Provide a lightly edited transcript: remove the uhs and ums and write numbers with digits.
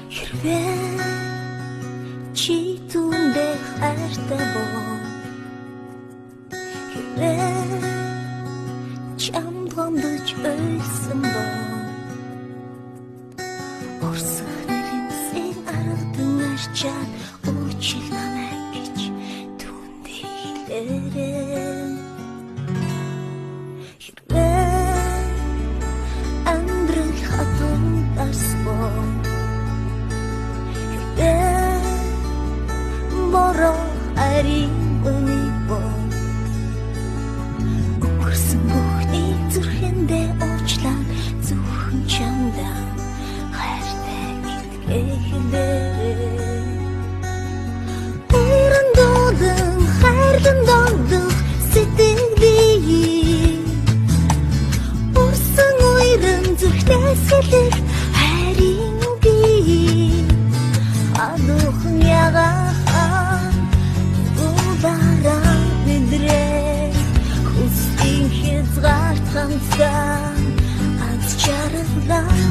Хэрвээ чи түндэ хайртай бол хэрвээ чам гомдож ойлсон бол орсох нэрнсийн арадан арчаад уучлал намайг гэж түндэ хэлээрэй. Хэрвээ амьдрал хатан дарсбол Бороо арийн үний бол өнгөрсөн бүхний зүрхэндээ уучлаад зөвхөн чамдаа хайртай гэдгээ хэлээ. Хайран дуулан хайрлан догдох сэтгэлийг урсан уйран зүрхнээс хэлэх хайрын үгийг адуухан ягаа Хязгаарт хамтдаа аз жаргалаа